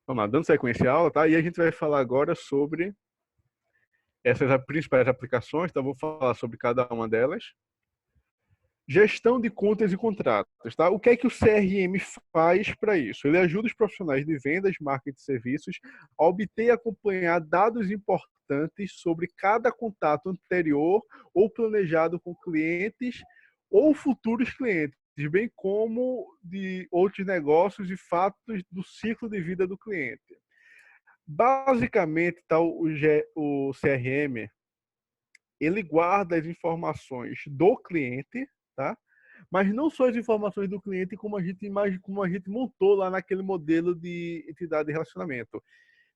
Vamos lá, dando sequência à aula, tá? E a gente vai falar agora sobre essas principais aplicações, então vou falar sobre cada uma delas. Gestão de contas e contratos, tá? O que é que o CRM faz para isso? Ele ajuda os profissionais de vendas, marketing e serviços a obter e acompanhar dados importantes sobre cada contato anterior ou planejado com clientes ou futuros clientes, bem como de outros negócios e fatos do ciclo de vida do cliente. Basicamente, tá, o CRM, ele guarda as informações do cliente, tá? Mas não só as informações do cliente como a gente montou lá naquele modelo de entidade de relacionamento.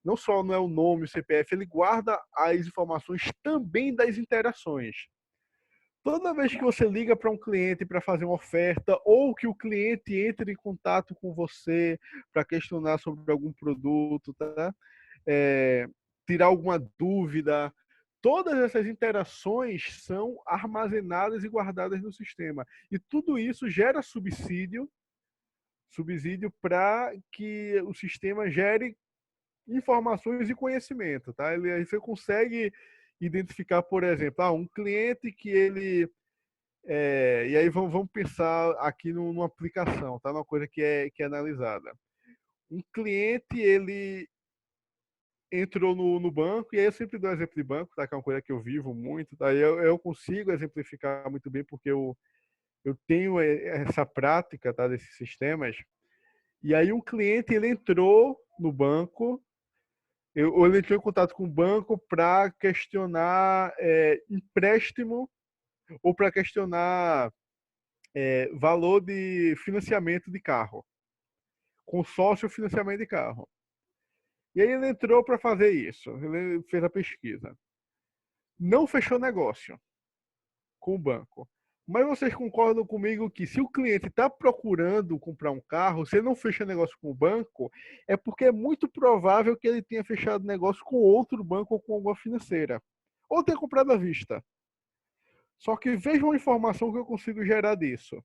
Não é o nome, o CPF, ele guarda as informações também das interações. Toda vez que você liga para um cliente para fazer uma oferta ou que o cliente entre em contato com você para questionar sobre algum produto, tá? Tirar alguma dúvida, todas essas interações são armazenadas e guardadas no sistema. E tudo isso gera subsídio para que o sistema gere informações e conhecimento, tá? Você consegue identificar, por exemplo, um cliente que ele e aí vamos pensar aqui numa aplicação, tá? Uma coisa que é analisada. Um cliente, ele entrou no banco, e aí eu sempre dou exemplo de banco, tá? Que é uma coisa que eu vivo muito, tá? Eu consigo exemplificar muito bem porque eu tenho essa prática, tá? Desses sistemas. E aí um cliente, ele entrou no banco, ou ele entrou em contato com o banco para questionar empréstimo ou para questionar valor de financiamento de carro, consórcio financiamento de carro. E aí ele entrou para fazer isso, ele fez a pesquisa. Não fechou negócio com o banco. Mas vocês concordam comigo que se o cliente está procurando comprar um carro, se ele não fecha negócio com o banco, é porque é muito provável que ele tenha fechado negócio com outro banco ou com alguma financeira. Ou tenha comprado à vista. Só que veja uma informação que eu consigo gerar disso.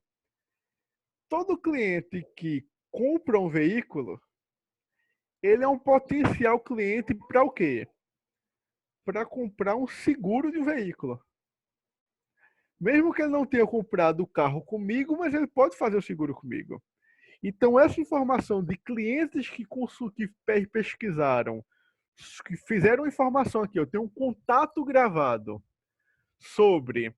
Todo cliente que compra um veículo, ele é um potencial cliente para o quê? Para comprar um seguro de um veículo. Mesmo que ele não tenha comprado o carro comigo, mas ele pode fazer o seguro comigo. Então, essa informação de clientes que pesquisaram, que fizeram informação aqui, eu tenho um contato gravado sobre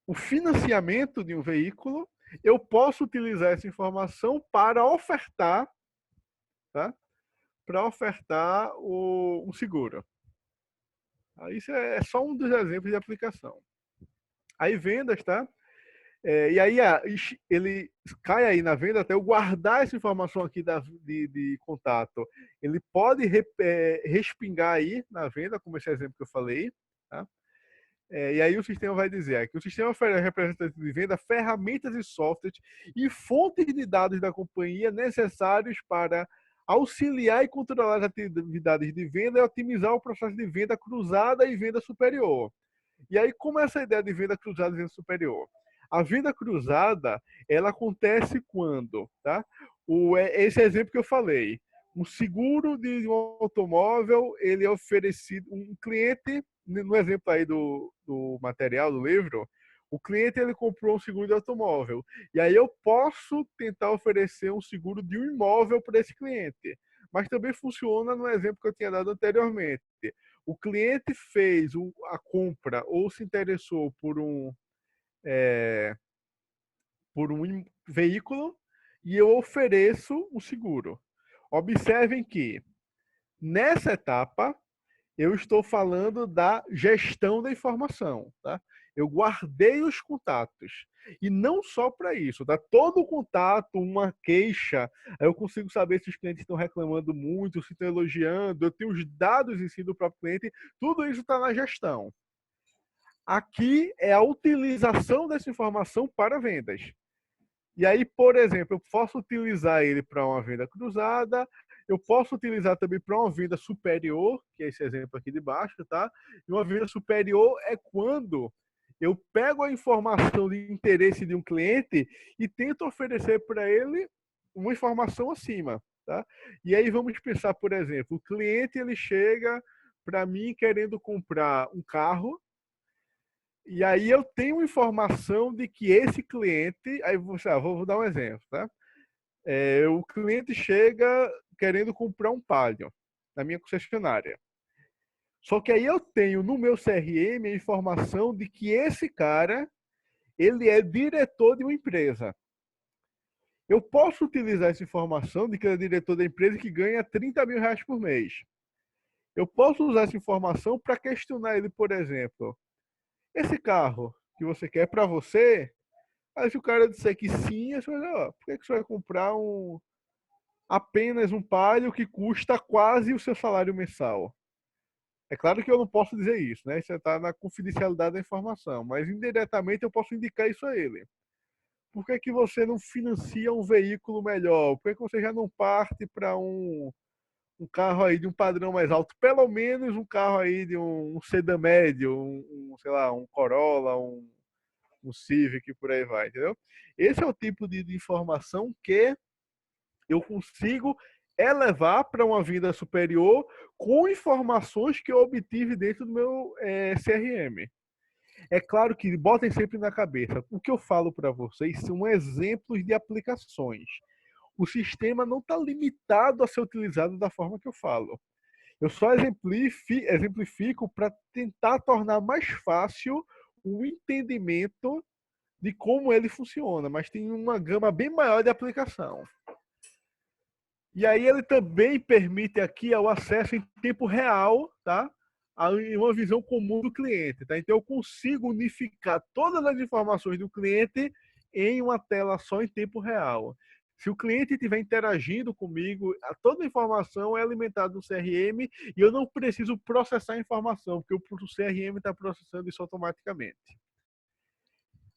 o financiamento de um veículo, eu posso utilizar essa informação para ofertar, tá? Para ofertar um seguro. Isso é só um dos exemplos de aplicação. Aí vendas, tá? E aí ele cai aí na venda até eu guardar essa informação aqui de contato. Ele pode respingar aí na venda, como esse exemplo que eu falei. Tá? E aí o sistema vai dizer que o sistema oferece representante de venda ferramentas e softwares e fontes de dados da companhia necessários para auxiliar e controlar as atividades de venda e otimizar o processo de venda cruzada e venda superior. E aí, como é essa ideia de venda cruzada e venda superior? A venda cruzada, ela acontece quando, tá? Esse exemplo que eu falei, um seguro de um automóvel, ele é oferecido, um cliente, no exemplo aí do material, do livro, o cliente ele comprou um seguro de automóvel. E aí eu posso tentar oferecer um seguro de um imóvel para esse cliente. Mas também funciona no exemplo que eu tinha dado anteriormente. O cliente fez a compra ou se interessou por um veículo e eu ofereço um seguro. Observem que nessa etapa eu estou falando da gestão da informação, tá? Eu guardei os contatos. E não só para isso, tá? Todo contato, uma queixa, eu consigo saber se os clientes estão reclamando muito, se estão elogiando, eu tenho os dados em si do próprio cliente, tudo isso está na gestão. Aqui é a utilização dessa informação para vendas. E aí, por exemplo, eu posso utilizar ele para uma venda cruzada, eu posso utilizar também para uma venda superior, que é esse exemplo aqui de baixo, tá? E uma venda superior é quando eu pego a informação de interesse de um cliente e tento oferecer para ele uma informação acima, tá? E aí vamos pensar, por exemplo, o cliente ele chega para mim querendo comprar um carro, e aí eu tenho informação de que esse cliente, aí você, vou dar um exemplo, tá? O cliente chega querendo comprar um Palio na minha concessionária. Só que aí eu tenho no meu CRM a informação de que esse cara, ele é diretor de uma empresa. Eu posso utilizar essa informação de que ele é diretor da empresa que ganha 30 mil reais por mês. Eu posso usar essa informação para questionar ele, por exemplo, esse carro que você quer para você? Aí se o cara disser que sim, você vai dizer, ó, por que você vai comprar apenas um Palio que custa quase o seu salário mensal? É claro que eu não posso dizer isso, né? Isso está na confidencialidade da informação, mas indiretamente eu posso indicar isso a ele. Por que que você não financia um veículo melhor? Por que que você já não parte para um carro aí de um padrão mais alto? Pelo menos um carro aí de um sedã médio, sei lá, um Corolla, um Civic, por aí vai, entendeu? Esse é o tipo de informação que eu consigo elevar para uma vida superior com informações que eu obtive dentro do meu CRM. É claro que botem sempre na cabeça, o que eu falo para vocês são exemplos de aplicações. O sistema não está limitado a ser utilizado da forma que eu falo. Eu só exemplifico para tentar tornar mais fácil o entendimento de como ele funciona, mas tem uma gama bem maior de aplicação. E aí ele também permite aqui o acesso em tempo real, tá? A uma visão comum do cliente, tá? Então eu consigo unificar todas as informações do cliente em uma tela só em tempo real. Se o cliente estiver interagindo comigo, toda a informação é alimentada no CRM e eu não preciso processar a informação, porque o CRM está processando isso automaticamente.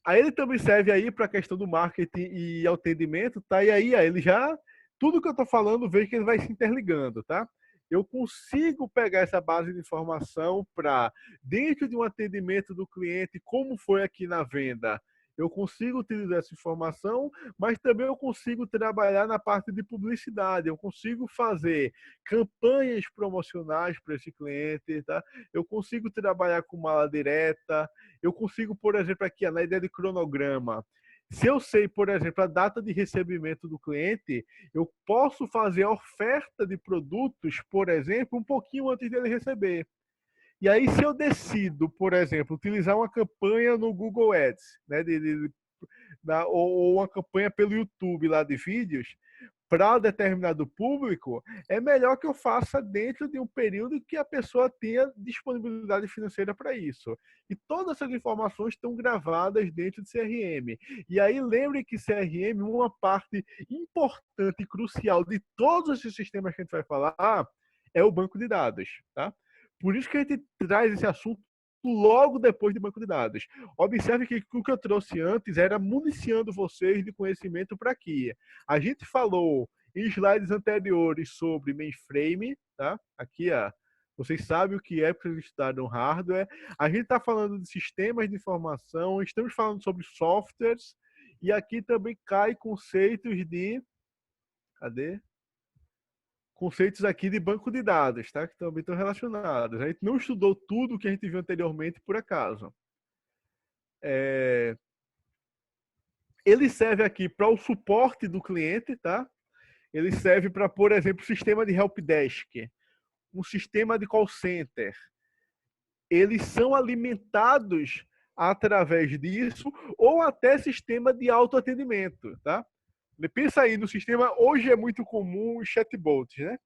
Aí ele também serve aí para a questão do marketing e atendimento, tá? E aí ele já tudo que eu estou falando, vejo que ele vai se interligando, tá? Eu consigo pegar essa base de informação para, dentro de um atendimento do cliente, como foi aqui na venda, eu consigo utilizar essa informação, mas também eu consigo trabalhar na parte de publicidade, eu consigo fazer campanhas promocionais para esse cliente, tá? Eu consigo trabalhar com mala direta, eu consigo, por exemplo, aqui na ideia de cronograma, se eu sei, por exemplo, a data de recebimento do cliente, eu posso fazer a oferta de produtos, por exemplo, um pouquinho antes dele receber. E aí, se eu decido, por exemplo, utilizar uma campanha no Google Ads, né, ou uma campanha pelo YouTube lá de vídeos, para determinado público, é melhor que eu faça dentro de um período que a pessoa tenha disponibilidade financeira para isso. E todas essas informações estão gravadas dentro do CRM. E aí lembre que CRM, uma parte importante e crucial de todos esses sistemas que a gente vai falar, é o banco de dados, tá? Por isso que a gente traz esse assunto logo depois de banco de dados. Observe que o que eu trouxe antes era municiando vocês de conhecimento para quê? A gente falou em slides anteriores sobre mainframe, tá? Aqui, ó, vocês sabem o que é para estudar no hardware. A gente está falando de sistemas de informação, estamos falando sobre softwares, e aqui também cai conceitos de... Cadê? Conceitos aqui de banco de dados, tá? Que também estão relacionados. A gente não estudou tudo que a gente viu anteriormente por acaso. Ele serve aqui para o suporte do cliente, tá? Ele serve para, por exemplo, sistema de helpdesk, um sistema de call center. Eles são alimentados através disso ou até sistema de autoatendimento, tá? Pensa aí no sistema, hoje é muito comum os chatbots, né?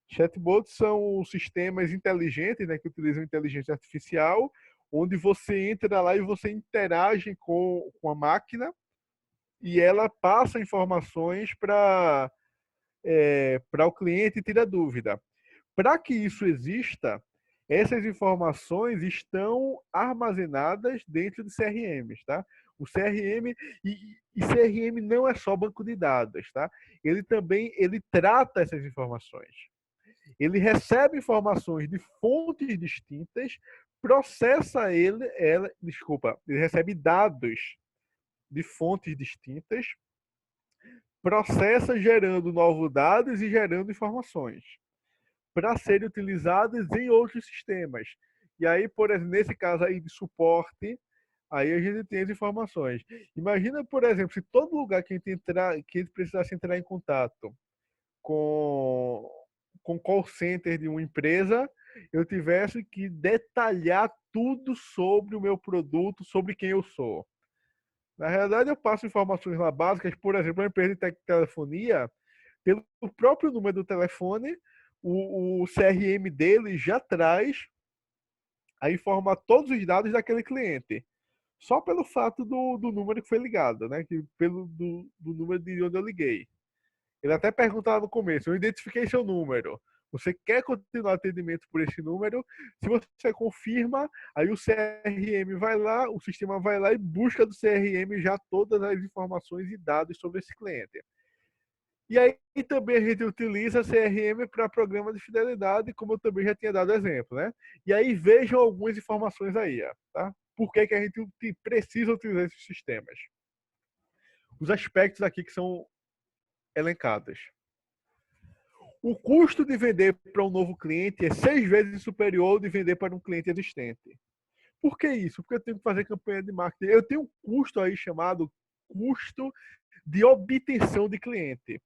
Chatbots são sistemas inteligentes, né, que utilizam inteligência artificial, onde você entra lá e você interage com a máquina e ela passa informações para o cliente e tira dúvida. Para que isso exista, essas informações estão armazenadas dentro de CRMs, tá? O CRM e CRM não é só banco de dados, tá? Ele trata essas informações. Ele recebe informações de fontes distintas, processa ele recebe dados de fontes distintas, processa gerando novos dados e gerando informações para serem utilizadas em outros sistemas. E aí, por exemplo, nesse caso aí de suporte, aí a gente tem as informações. Imagina, por exemplo, se todo lugar que a gente que a gente precisasse entrar em contato com com call center de uma empresa, eu tivesse que detalhar tudo sobre o meu produto, sobre quem eu sou. Na realidade, eu passo informações lá básicas, por exemplo, uma empresa de telefonia, pelo próprio número do telefone, o CRM dele já traz a informar todos os dados daquele cliente. Só pelo fato do número que foi ligado, né? Que do número de onde eu liguei. Ele até pergunta lá no começo, eu identifiquei seu número. Você quer continuar atendimento por esse número? Se você confirma, aí o CRM vai lá, o sistema vai lá e busca do CRM já todas as informações e dados sobre esse cliente. E aí também a gente utiliza CRM para programa de fidelidade, como eu também já tinha dado exemplo, né? E aí vejam algumas informações aí, tá? Por que, que a gente precisa utilizar esses sistemas? Os aspectos aqui que são elencados. O custo de vender para um novo cliente é 6 vezes superior ao de vender para um cliente existente. Por que isso? Porque eu tenho que fazer campanha de marketing. Eu tenho um custo aí chamado custo de obtenção de cliente.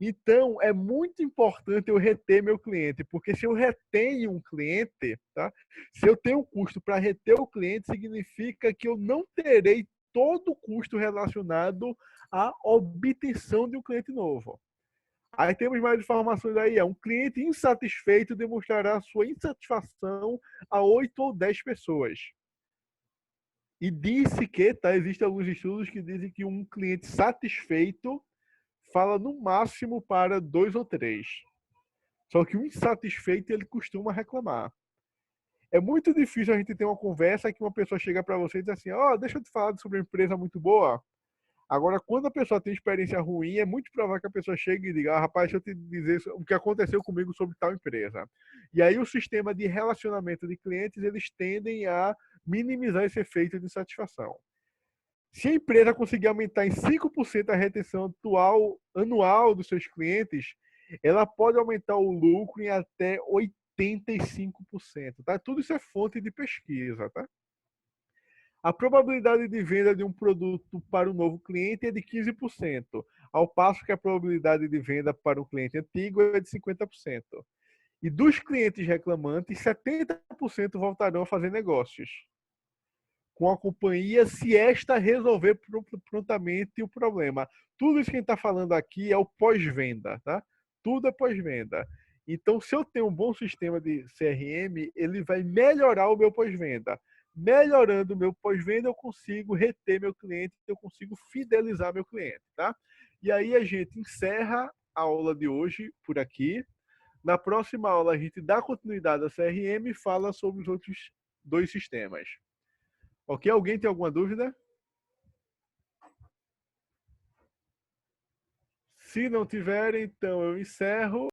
Então, é muito importante eu reter meu cliente, porque se eu retenho um cliente, tá? Se eu tenho um custo para reter o cliente, significa que eu não terei todo o custo relacionado à obtenção de um cliente novo. Aí temos mais informações aí. Um cliente insatisfeito demonstrará sua insatisfação a 8 ou 10 pessoas. E disse que, tá, existem alguns estudos que dizem que um cliente satisfeito fala no máximo para 2 ou 3. Só que o insatisfeito ele costuma reclamar. É muito difícil a gente ter uma conversa que uma pessoa chega para você e diz assim: ó, deixa eu te falar sobre uma empresa muito boa. Agora, quando a pessoa tem experiência ruim, é muito provável que a pessoa chegue e diga: ah, rapaz, deixa eu te dizer o que aconteceu comigo sobre tal empresa. E aí o sistema de relacionamento de clientes, eles tendem a minimizar esse efeito de insatisfação. Se a empresa conseguir aumentar em 5% a retenção anual dos seus clientes, ela pode aumentar o lucro em até 85%. Tá? Tudo isso é fonte de pesquisa. Tá? A probabilidade de venda de um produto para um novo cliente é de 15%, ao passo que a probabilidade de venda para um cliente antigo é de 50%. E dos clientes reclamantes, 70% voltarão a fazer negócios com a companhia se esta resolver prontamente o problema. Tudo isso que a gente está falando aqui é o pós-venda, tá? Tudo é pós-venda. Então, se eu tenho um bom sistema de CRM, ele vai melhorar o meu pós-venda. Melhorando o meu pós-venda, eu consigo reter meu cliente, eu consigo fidelizar meu cliente, tá? E aí a gente encerra a aula de hoje por aqui. Na próxima aula, a gente dá continuidade à CRM e fala sobre os outros dois sistemas. Ok? Alguém tem alguma dúvida? Se não tiver, então eu encerro.